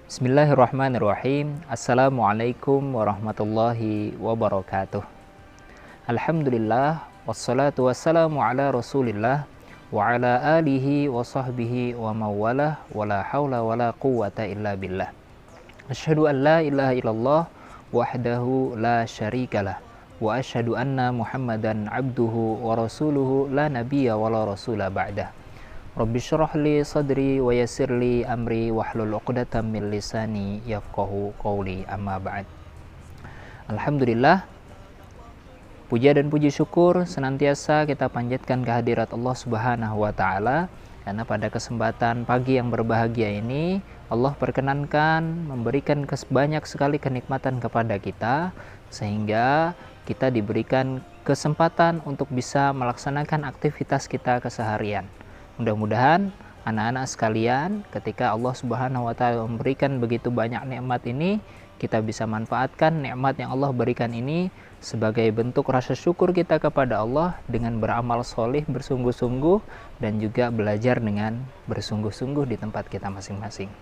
Bismillahirrahmanirrahim. Assalamualaikum warahmatullahi wabarakatuh. Alhamdulillah, wassalatu wassalamu ala rasulillah wa ala alihi wa sahbihi wa mawalah wa la hawla wa la quwata illa billah. Asyhadu an la ilaha illallah wahdahu la syarikalah wa asyhadu anna muhammadan abduhu wa rasuluhu la nabiyya wa la rasula ba'dah. Rabbi syrah li sadri wa yassir li amri wahlul 'uqdatam min lisani yafqahu qawli, amma ba'd. Alhamdulillah, puja dan puji syukur senantiasa kita panjatkan kehadirat Allah Subhanahu wa taala, karena pada kesempatan pagi yang berbahagia ini Allah perkenankan memberikan banyak sekali kenikmatan kepada kita, sehingga kita diberikan kesempatan untuk bisa melaksanakan aktivitas kita keseharian. Mudah-mudahan anak-anak sekalian, ketika Allah Subhanahu wa taala memberikan begitu banyak nikmat ini, kita bisa manfaatkan nikmat yang Allah berikan ini sebagai bentuk rasa syukur kita kepada Allah dengan beramal solih bersungguh-sungguh dan juga belajar dengan bersungguh-sungguh di tempat kita masing-masing.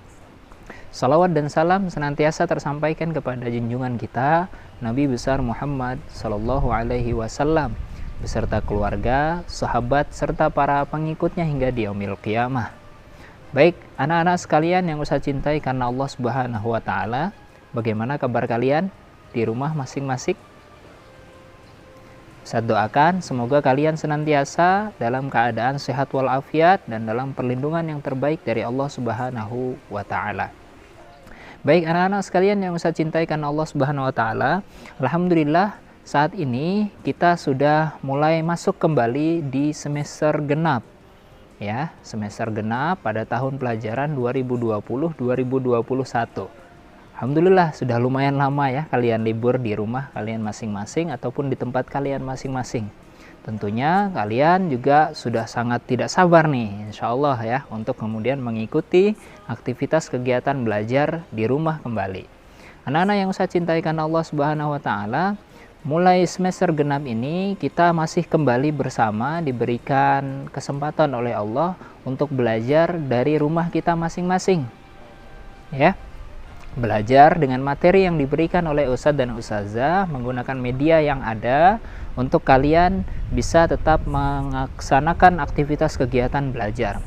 Salawat dan salam senantiasa tersampaikan kepada junjungan kita Nabi besar Muhammad sallallahu alaihi wasallam beserta keluarga, sahabat, serta para pengikutnya hingga di yaumil qiyamah. Baik, anak-anak sekalian yang saya cintai karena Allah Subhanahu wa taala, bagaimana kabar kalian di rumah masing-masing? Saya doakan semoga kalian senantiasa dalam keadaan sehat walafiat dan dalam perlindungan yang terbaik dari Allah Subhanahu wa taala. Baik, anak-anak sekalian yang saya cintai karena Allah Subhanahu wa taala, alhamdulillah saat ini kita sudah mulai masuk kembali di semester genap. Ya, semester genap pada tahun pelajaran 2020-2021. Alhamdulillah sudah lumayan lama ya kalian libur di rumah kalian masing-masing ataupun di tempat kalian masing-masing. Tentunya kalian juga sudah sangat tidak sabar nih, insya Allah ya, untuk kemudian mengikuti aktivitas kegiatan belajar di rumah kembali. Anak-anak yang saya cintai karena Allah Subhanahu wa taala, mulai semester genap ini kita masih kembali bersama diberikan kesempatan oleh Allah untuk belajar dari rumah kita masing-masing. Ya. Belajar dengan materi yang diberikan oleh ustadz dan ustazah menggunakan media yang ada untuk kalian bisa tetap melaksanakan aktivitas kegiatan belajar.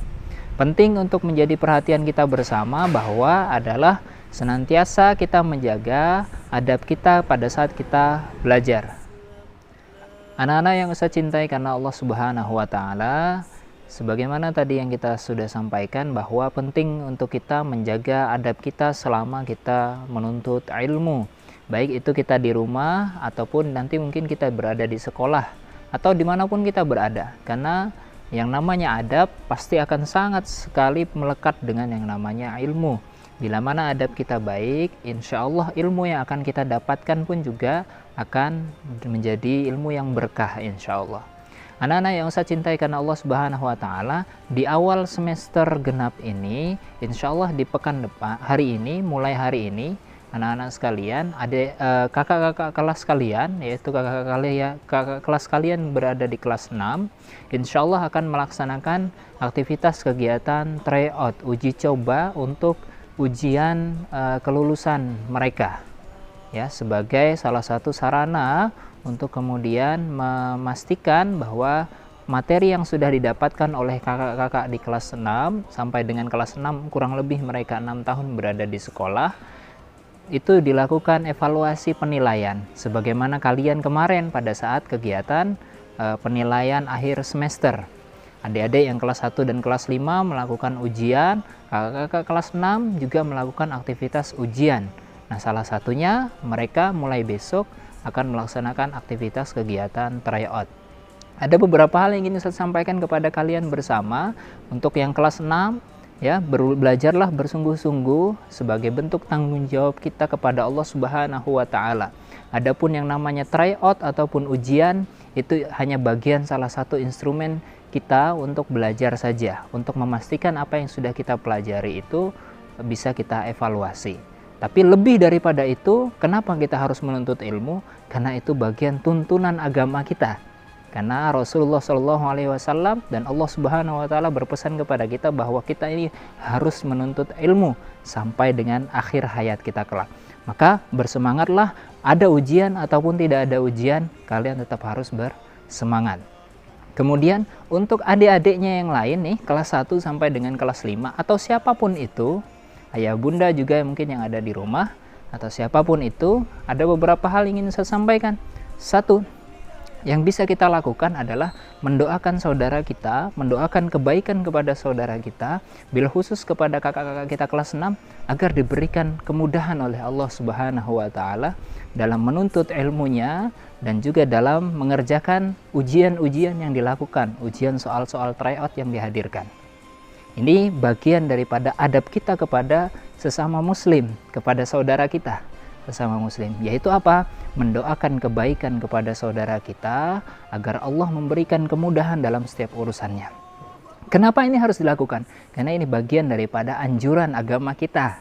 Penting untuk menjadi perhatian kita bersama bahwa adalah senantiasa kita menjaga adab kita pada saat kita belajar. Anak-anak yang saya cintai karena Allah Subhanahu wa taala, sebagaimana tadi yang kita sudah sampaikan bahwa penting untuk kita menjaga adab kita selama kita menuntut ilmu. Baik itu kita di rumah ataupun nanti mungkin kita berada di sekolah atau dimanapun kita berada. Karena yang namanya adab pasti akan sangat sekali melekat dengan yang namanya ilmu. Bila mana adab kita baik, insya Allah ilmu yang akan kita dapatkan pun juga akan menjadi ilmu yang berkah insya Allah. Anak-anak yang saya cintai karena Allah Subhanahu wa taala, di awal semester genap ini, insya Allah di pekan depan, mulai hari ini, anak-anak sekalian, ada kakak-kakak kelas kalian, yaitu kakak kelas kalian berada di kelas 6, insya Allah akan melaksanakan aktivitas kegiatan tryout, uji coba untuk ujian kelulusan mereka, ya, sebagai salah satu sarana untuk kemudian memastikan bahwa materi yang sudah didapatkan oleh kakak-kakak di kelas 6 sampai dengan kelas 6, kurang lebih mereka 6 tahun berada di sekolah, itu dilakukan evaluasi penilaian sebagaimana kalian kemarin pada saat kegiatan penilaian akhir semester. Adik-adik yang kelas 1 dan kelas 5 melakukan ujian, kakak-kakak kelas 6 juga melakukan aktivitas ujian. Nah, salah satunya mereka mulai besok akan melaksanakan aktivitas kegiatan tryout. Ada beberapa hal yang ingin saya sampaikan kepada kalian bersama. Untuk yang kelas 6, ya, belajarlah bersungguh-sungguh sebagai bentuk tanggung jawab kita kepada Allah Subhanahu wa taala. Adapun yang namanya tryout ataupun ujian itu hanya bagian salah satu instrumen kita untuk belajar saja, untuk memastikan apa yang sudah kita pelajari itu bisa kita evaluasi. Tapi lebih daripada itu, kenapa kita harus menuntut ilmu? Karena itu bagian tuntunan agama kita. Karena Rasulullah Shallallahu Alaihi Wasallam dan Allah Subhanahu Wa Taala berpesan kepada kita bahwa kita ini harus menuntut ilmu sampai dengan akhir hayat kita kelak. Maka bersemangatlah, ada ujian ataupun tidak ada ujian, kalian tetap harus bersemangat. Kemudian untuk adik-adiknya yang lain nih, kelas 1 sampai dengan kelas 5 atau siapapun itu, ayah bunda juga mungkin yang ada di rumah atau siapapun itu, ada beberapa hal yang ingin saya sampaikan. Satu, yang bisa kita lakukan adalah mendoakan saudara kita, mendoakan kebaikan kepada saudara kita, bil khusus kepada kakak-kakak kita kelas 6, agar diberikan kemudahan oleh Allah Subhanahu wa Ta'ala dalam menuntut ilmunya dan juga dalam mengerjakan ujian-ujian yang dilakukan, ujian soal-soal tryout yang dihadirkan. Ini bagian daripada adab kita kepada sesama muslim, kepada saudara kita sesama muslim, yaitu apa? Mendoakan kebaikan kepada saudara kita agar Allah memberikan kemudahan dalam setiap urusannya. Kenapa ini harus dilakukan? Karena ini bagian daripada anjuran agama kita.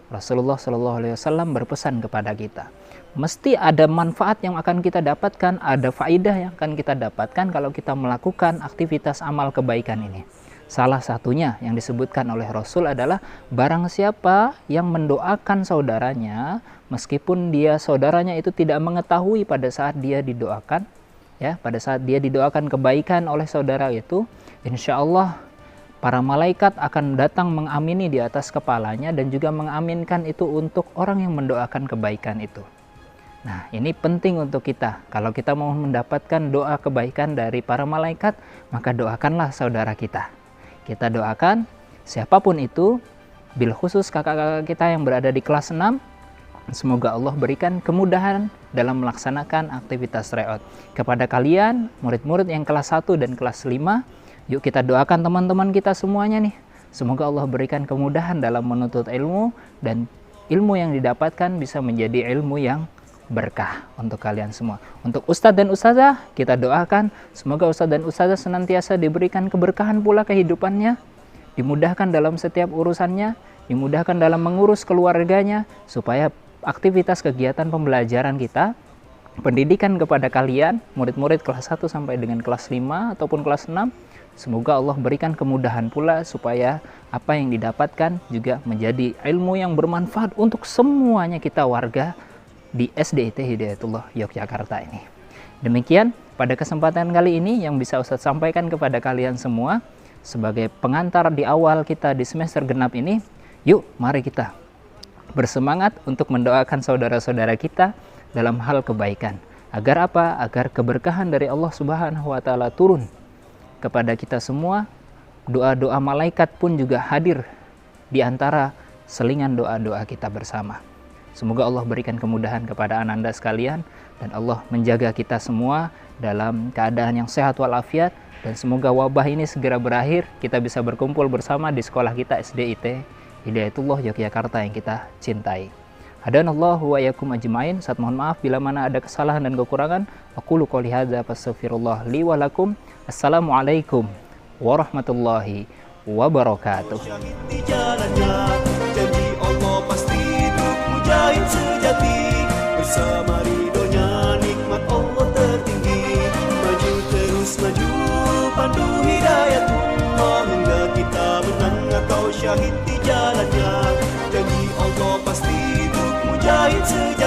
Rasulullah Shallallahu Alaihi Wasallam berpesan kepada kita, mesti ada manfaat yang akan kita dapatkan, ada faidah yang akan kita dapatkan kalau kita melakukan aktivitas amal kebaikan ini. Salah satunya yang disebutkan oleh Rasul adalah barang siapa yang mendoakan saudaranya meskipun saudaranya itu tidak mengetahui pada saat dia didoakan, ya, pada saat dia didoakan kebaikan oleh saudara itu, insya Allah para malaikat akan datang mengamini di atas kepalanya dan juga mengaminkan itu untuk orang yang mendoakan kebaikan itu. Nah, ini penting untuk kita. Kalau kita mau mendapatkan doa kebaikan dari para malaikat, maka doakanlah saudara kita. Kita doakan siapapun itu, bil khusus kakak-kakak kita yang berada di kelas 6, semoga Allah berikan kemudahan dalam melaksanakan aktivitas tryout. Kepada kalian, murid-murid yang kelas 1 dan kelas 5, yuk kita doakan teman-teman kita semuanya nih. Semoga Allah berikan kemudahan dalam menuntut ilmu dan ilmu yang didapatkan bisa menjadi ilmu yang berkah untuk kalian semua. Untuk ustadz dan ustazah, kita doakan semoga ustadz dan ustazah senantiasa diberikan keberkahan pula kehidupannya, dimudahkan dalam setiap urusannya, dimudahkan dalam mengurus keluarganya, supaya aktivitas kegiatan pembelajaran kita, pendidikan kepada kalian, murid-murid kelas 1 sampai dengan kelas 5 ataupun kelas 6, semoga Allah berikan kemudahan pula supaya apa yang didapatkan juga menjadi ilmu yang bermanfaat untuk semuanya kita warga di SDIT Hidayatullah Yogyakarta ini. Demikian pada kesempatan kali ini yang bisa Ustadz sampaikan kepada kalian semua sebagai pengantar di awal kita di semester genap ini. Yuk mari kita bersemangat untuk mendoakan saudara-saudara kita dalam hal kebaikan. Agar apa? Agar keberkahan dari Allah Subhanahu wa Ta'ala turun kepada kita semua. Doa-doa malaikat pun juga hadir di antara selingan doa-doa kita bersama. Semoga Allah berikan kemudahan kepada ananda sekalian dan Allah menjaga kita semua dalam keadaan yang sehat walafiat, dan semoga wabah ini segera berakhir, kita bisa berkumpul bersama di sekolah kita SDIT Hidayatullah Yogyakarta yang kita cintai. Hadanallahu wa iyyakum ajmain. Saat mohon maaf bila mana ada kesalahan dan kekurangan. Aqulu qouli hadza fastaghfirullah li wa lakum. Assalamualaikum warahmatullahi wabarakatuh. Mujahid sejati, bersama ridhonya nikmat Allah tertinggi. Maju terus maju, pandu hidayatullah, hingga kita menang atau syahid di jalannya. Janji Allah pasti untuk mujahid sejati.